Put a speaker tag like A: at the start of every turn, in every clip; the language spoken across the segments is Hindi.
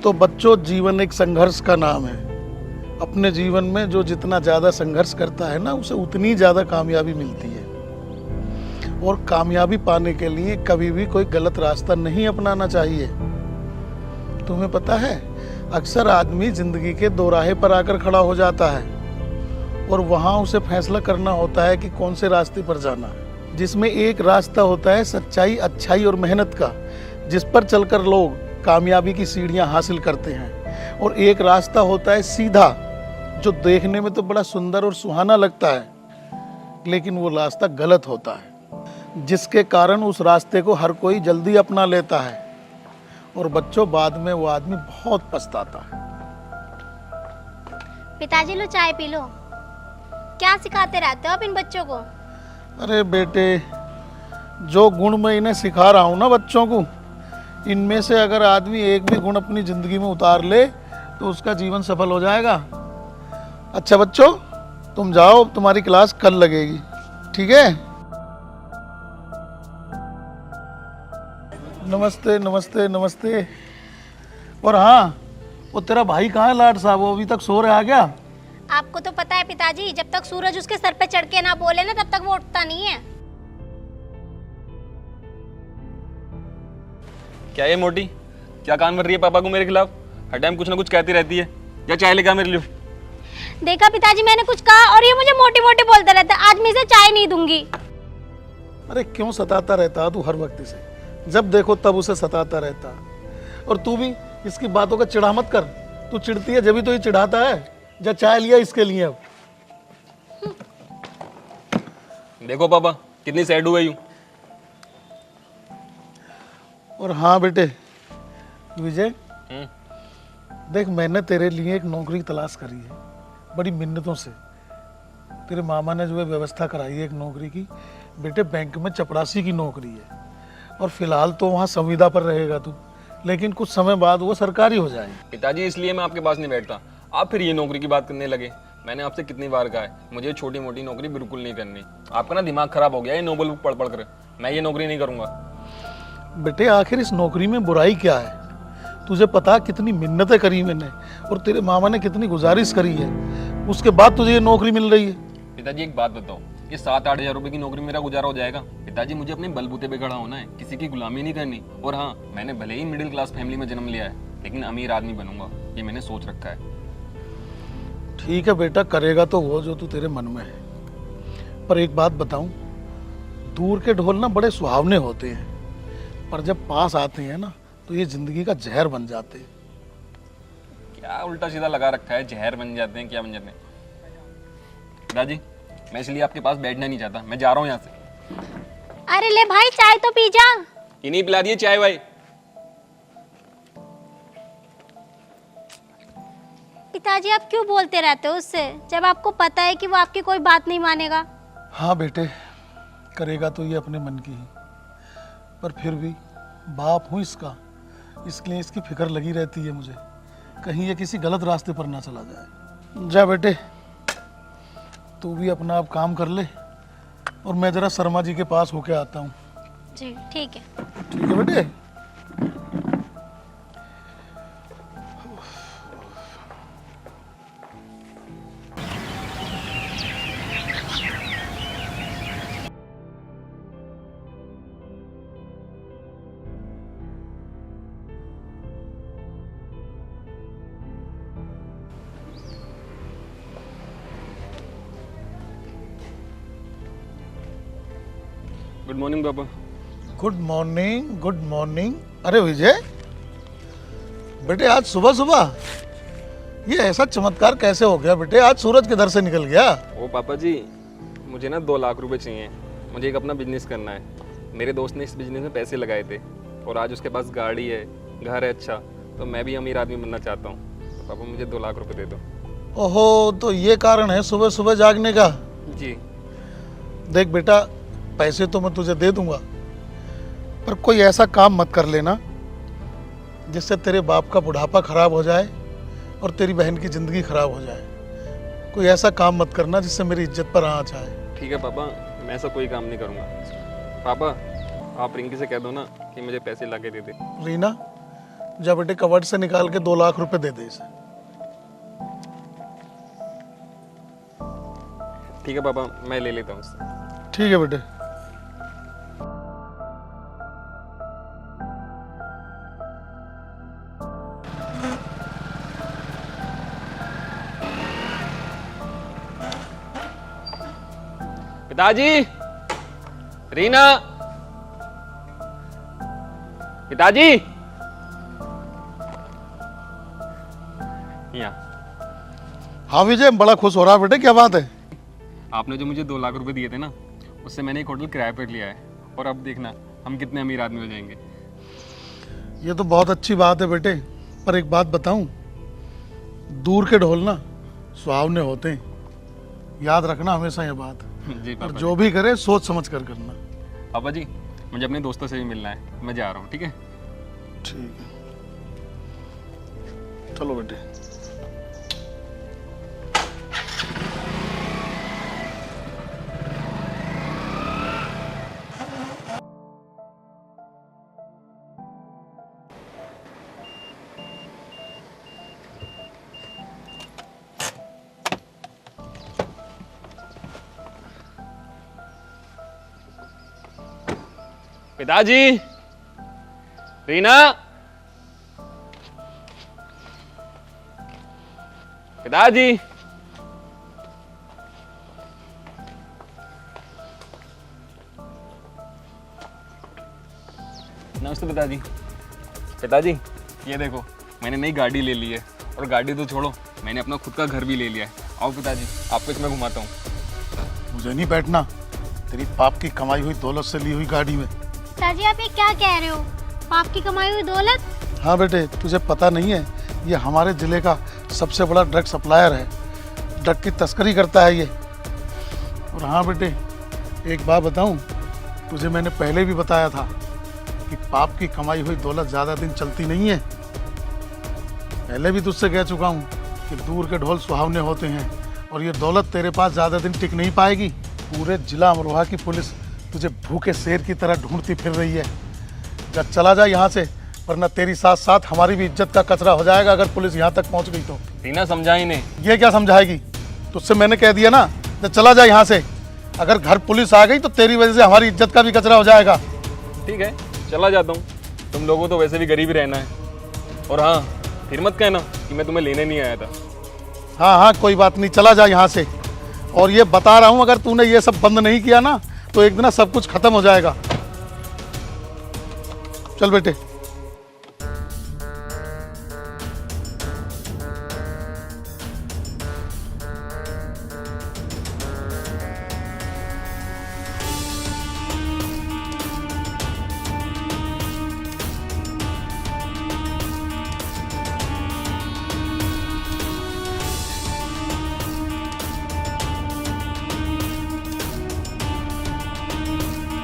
A: तो बच्चों, जीवन एक संघर्ष का नाम है। अपने जीवन में जो जितना ज़्यादा संघर्ष करता है ना, उसे उतनी ज़्यादा कामयाबी मिलती है। और कामयाबी पाने के लिए कभी भी कोई गलत रास्ता नहीं अपनाना चाहिए। तुम्हें पता है, अक्सर आदमी जिंदगी के दो राहे पर आकर खड़ा हो जाता है और वहाँ उसे फैसला करना होता है कि कौन से रास्ते पर जाना है, जिसमें एक रास्ता होता है सच्चाई, अच्छाई और मेहनत का, जिस पर चलकर लोग कामयाबी की सीढ़ियाँ हासिल करते हैं। और एक रास्ता होता है सीधा, जो देखने में तो बड़ा सुंदर और सुहाना लगता है, लेकिन वो रास्ता गलत होता है, जिसके कारण उस रास्ते को हर कोई जल्दी अपना लेता है और बच्चों, बाद में वो आदमी बहुत पछताता है।
B: पिताजी लो चाय पी लो। क्या सिखाते रहते हो आप इन बच्चों को?
A: अरे बेटे, जो गुण मैं इन्हें सिखा रहा हूँ ना बच्चों को, इनमें से अगर आदमी एक भी गुण अपनी जिंदगी में उतार ले तो उसका जीवन सफल हो जाएगा। अच्छा बच्चों, तुम जाओ, तुम्हारी क्लास कल लगेगी, ठीक है? नमस्ते नमस्ते नमस्ते। और हाँ, वो तेरा भाई कहाँ है लाड साहब? वो अभी तक सो रहा है क्या?
B: आपको तो पता है पिताजी, जब तक सूरज उसके सर पे चढ़ के ना बोले ना, तब तक वो उठता नहीं है।
C: क्या ये मोटी क्या कान भर रही है पापा को मेरे खिलाफ? हर टाइम कुछ ना कुछ कहती रहती है। या चाय लेकर मेरे लिए।
B: देखा पिताजी, मैंने कुछ कहा और ये मुझे मोटी मोटी बोलते रहता है। आज मैं इसे चाय नहीं दूंगी।
A: अरे क्यों सताता रहता तू हर वक्त इसे? जब देखो तब उसे सताता रहता। और तू भी इसकी बातों का चिढ़ा मत कर। तू चिढ़ती है जब ही तो ये चिढ़ाता है। जा चाय लिया इसके लिए अब।
C: देखो पापा कितनी सैड हुई हूँ।
A: और हाँ बेटे विजय, देख, मैंने तेरे लिए एक नौकरी तलाश करी है बड़ी मिन्नतों से। तेरे मामा ने जो है व्यवस्था कराई है एक नौकरी की। बेटे, बैंक में चपरासी की नौकरी है और फिलहाल तो वहाँ संविदा पर रहेगा तू, लेकिन कुछ समय बाद वो सरकारी हो जाएगी।
C: पिताजी इसलिए मैं आपके पास नहीं बैठता। आप फिर ये नौकरी की बात करने लगे। मैंने आपसे कितनी बार कहा है मुझे छोटी मोटी नौकरी बिल्कुल नहीं करनी। आपका ना दिमाग खराब हो गया ये नोबल बुक पढ़ पढ़ कर। मैं ये नौकरी नहीं करूँगा।
A: बेटे, आखिर इस नौकरी में बुराई क्या है? तुझे पता कितनी मिन्नतें करी मैंने और तेरे मामा ने कितनी गुजारिश करी है, उसके बाद तुझे ये नौकरी मिल रही है।
C: पिताजी एक बात बताओ, ये 7-8 हज़ार रुपए की नौकरी मेरा गुजारा हो जाएगा? पिताजी मुझे अपने बलबूते पे खड़ा होना है, किसी की गुलामी नहीं करनी। और हाँ, मैंने भले ही मिडिल क्लास फैमिली में जन्म लिया है, लेकिन अमीर आदमी बनूंगा, ये मैंने सोच रखा है।
A: ठीक है बेटा, करेगा तो वो जो तू तेरे मन में है। पर एक बात बताऊं, दूर के ढोल ना बड़े सुहावने होते हैं, पर जब पास आते हैं ना तो ये जिंदगी का जहर बन जाते हैं।
C: क्या उल्टा सीधा लगा रखा है? जहर बन जाते हैं, क्या बन जाते हैं? पिताजी मैं इसलिए आपके पास बैठना नहीं चाहता, मैं जा रहा हूँ यहाँ से।
B: अरे ले भाई, चाय तो पी जा।
C: इन्हीं पिला दिए चाय भाई।
B: पिताजी आप क्यों बोलते रहते हो उससे, जब आपको पता है कि वो आपकी कोई बात नहीं मानेगा?
A: हाँ बेटे, करेगा तो ये अपने मन की ही, पर फिर भी बाप हूँ इसका, इसलिए इसकी फिक्र लगी रहती है मुझे, कहीं ये किसी गलत रास्ते पर ना चला जाए। जा बेटे, तू भी अपना आप काम कर ले और मैं जरा शर्मा जी के पास होके आता हूँ।
B: जी ठीक है।
A: ठीक है बेटे।
C: गुड मॉर्निंग पापा।
A: Good morning, good morning. अरे विजय बेटे, आज सुबह सुबह ये ऐसा चमत्कार कैसे हो गया बेटे? आज सूरज किधर से निकल गया?
C: ओ पापा जी, मुझे ना 2 लाख रुपए चाहिए। मुझे एक अपना बिजनेस करना है। मेरे दोस्त ने इस बिजनेस में पैसे लगाए थे और आज उसके पास गाड़ी है, घर है अच्छा, तो मैं भी अमीर आदमी बनना चाहता हूँ। तो पापा मुझे 2 लाख रुपए दे दो।
A: ओहो, तो ये कारण है सुबह सुबह जागने का?
C: जी।
A: देख बेटा, पैसे तो मैं तुझे दे दूंगा, पर कोई ऐसा काम मत कर लेना जिससे तेरे बाप का बुढ़ापा खराब हो जाए और तेरी बहन की जिंदगी खराब हो जाए। कोई ऐसा काम मत करना जिससे मेरी इज्जत पर आँच आए।
C: ठीक है पापा, मैं ऐसा कोई काम नहीं करूँगा। पापा आप रिंकी से कह दो ना कि मुझे पैसे ला के दे दे।
A: रीना, जा बेटे कवर्ड से निकाल के 2 लाख रुपए दे दे इसे।
C: ठीक है पापा, मैं ले लेता हूँ उससे।
A: ठीक है बेटे।
C: पिताजी, रीना, पिताजी, यहाँ।
A: हाँ विजय, बड़ा खुश हो रहा है बेटे, क्या बात है?
C: आपने जो मुझे 2 लाख रुपए दिए थे ना, उससे मैंने एक होटल किराए पर लिया है। और अब देखना हम कितने अमीर आदमी हो जाएंगे।
A: ये तो बहुत अच्छी बात है बेटे, पर एक बात बताऊं, दूर के ढोल ना सुहावने होते हैं, याद रखना हमेशा ये बात।
C: जी
A: और
C: पापा
A: जो भी करे सोच समझ कर करना।
C: पापा जी, मुझे अपने दोस्तों से भी मिलना है, मैं जा रहा हूँ। ठीक है?
A: ठीक है, चलो बेटे।
C: पिताजी, रीना, पिताजी, नमस्ते पिताजी। पिताजी, ये देखो मैंने नई गाड़ी ले ली है, और गाड़ी तो छोड़ो, मैंने अपना खुद का घर भी ले लिया है। आओ पिताजी, आपको इसमें घुमाता हूँ।
A: मुझे नहीं बैठना तेरी बाप की कमाई हुई दौलत से ली हुई गाड़ी में।
B: पिताजी आप ये क्या कह रहे हो? बाप की कमाई हुई दौलत?
A: हाँ बेटे, तुझे पता नहीं है, ये हमारे जिले का सबसे बड़ा ड्रग सप्लायर है, ड्रग की तस्करी करता है ये। और हाँ बेटे, एक बात बताऊं, तुझे मैंने पहले भी बताया था कि पाप की कमाई हुई दौलत ज़्यादा दिन चलती नहीं है। पहले भी तुझसे कह चुका हूँ कि दूर के ढोल सुहावने होते हैं, और ये दौलत तेरे पास ज़्यादा दिन टिक नहीं पाएगी। पूरे जिला अमरोहा की पुलिस तुझे भूखे शेर की तरह ढूंढती फिर रही है। जब चला जा यहाँ से, वरना तेरी साथ साथ हमारी भी इज्जत का कचरा हो जाएगा अगर पुलिस यहाँ तक पहुँच गई तो।
C: रीना समझा ही नहीं।
A: ये क्या समझाएगी? तुझसे मैंने कह दिया ना, जब चला जा यहाँ से। अगर घर पुलिस आ गई तो तेरी वजह से हमारी इज्जत का भी कचरा हो जाएगा।
C: ठीक है, चला जाता हूँ। तुम लोगों तो वैसे भी गरीब ही रहना है। और हाँ, फिर मत कहना कि मैं तुम्हें लेने नहीं आया था।
A: हाँ हाँ, कोई बात नहीं, चला जा यहाँ से। और ये बता रहा हूँ, अगर तूने ये सब बंद नहीं किया ना, तो एक दिन ना सब कुछ खत्म हो जाएगा। चल बेटे।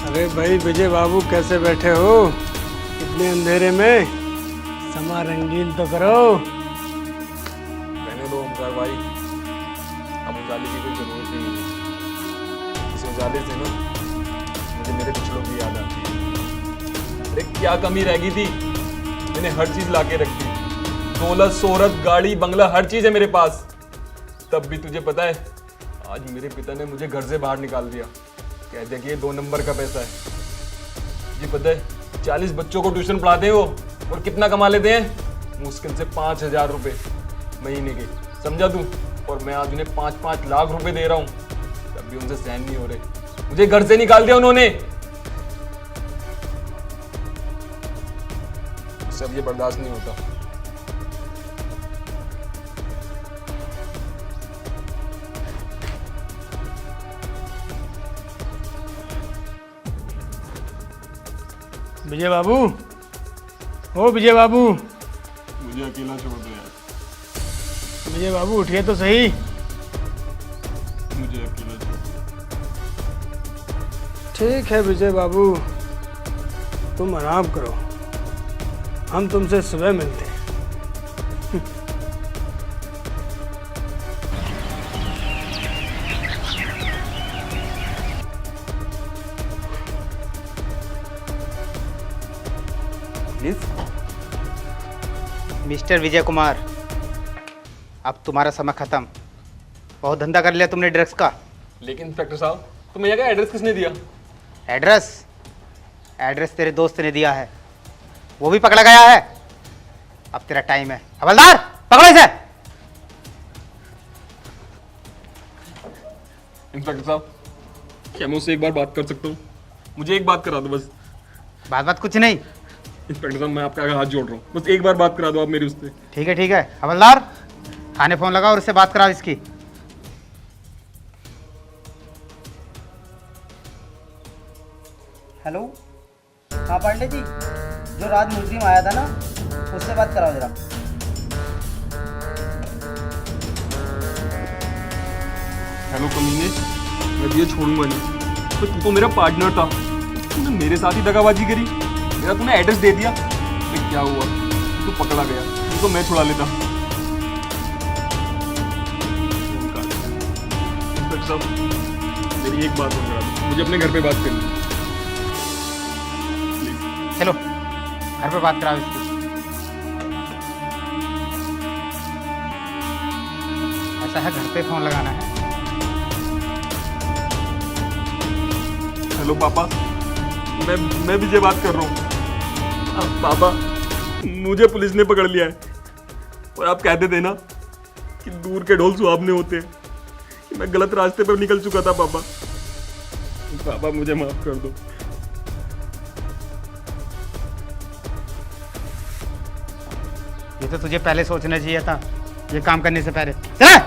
D: अरे भाई विजय बाबू, कैसे बैठे हो इतने अंधेरे में? समा रंगीन तो करो।
C: रहने दो ओमकार भाई, अब उजाले की कोई जरूरत ही नहीं है। इस उजाले से ना मुझे मेरे पिछड़ों की याद आती है। अरे क्या कमी रह गई थी? मैंने हर चीज लाके रख दी, दौलत, शोहरत, गाड़ी, बंगला, हर चीज है मेरे पास। तब भी तुझे पता है, आज मेरे पिता ने मुझे घर से बाहर निकाल दिया। कहते कि ये 2 नंबर का पैसा है। जी पता है, 40 बच्चों को ट्यूशन पढ़ाते हैं वो, और कितना कमा लेते हैं? मुश्किल से 5,000 रुपये महीने के, समझा तू? और मैं आज उन्हें 5-5 लाख रुपए दे रहा हूँ, तब भी उनसे सहन नहीं हो रहे। मुझे घर से निकाल दिया उन्होंने। सब ये बर्दाश्त नहीं होता।
D: विजय बाबू, ओ विजय बाबू,
C: मुझे अकेला छोड़ दो यार।
D: विजय बाबू उठिए तो सही।
C: मुझे अकेला छोड़ दो।
D: ठीक है विजय बाबू, तुम आराम करो, हम तुमसे सुबह मिलते हैं।
E: मिस्टर विजय कुमार, अब तुम्हारा समय खत्म। बहुत धंधा कर लिया तुमने ड्रग्स का।
C: लेकिन इंस्पेक्टर साहब, तो भैया का एड्रेस किसने दिया?
E: एड्रेस एड्रेस तेरे दोस्त ने दिया है, वो भी पकड़ा गया है। अब तेरा टाइम है। हवलदार, पकड़ो इसे।
C: इंस्पेक्टर साहब, क्या मैं उससे एक बार बात कर सकता हूँ? मुझे एक बात करा दो बस।
E: बात कुछ नहीं।
C: इंस्पेक्टर साहब, मैं आपके आगे हाथ जोड़ रहा हूँ, बस एक बार बात करा दो आप मेरी उससे।
E: ठीक है हवलदार, थाने फोन लगाओ और उससे बात कराओ इसकी।
F: हेलो, हाँ पांडे जी, जो रात मुजरिम आया था ना, उससे बात कराओ जरा।
C: हेलो कमीने, मैं तुझे छोड़ूंगा नहीं। तो तू तो मेरा पार्टनर था, तूने मेरे साथ ही दगाबाजी करी, मेरा तूने एड्रेस दे दिया। तो क्या हुआ, तू पकड़ा गया, तू तो मैं छुड़ा लेता। इंस्पेक्टर साहब, मेरी एक बात और करा दो, मुझे अपने घर पे बात करनी है।
E: चलो घर पे बात कराओ इसकी। ऐसा है, घर पे फोन लगाना है।
C: हेलो पापा, मैं विजय बात कर रहा हूँ। पापा, मुझे पुलिस ने पकड़ लिया है और आप कहते थे ना कि दूर के ढोल सुहावने होते हैं, कि मैं गलत रास्ते पर निकल चुका था। पापा मुझे माफ कर दो।
E: ये तो तुझे पहले सोचना चाहिए था, ये काम करने से पहले। चल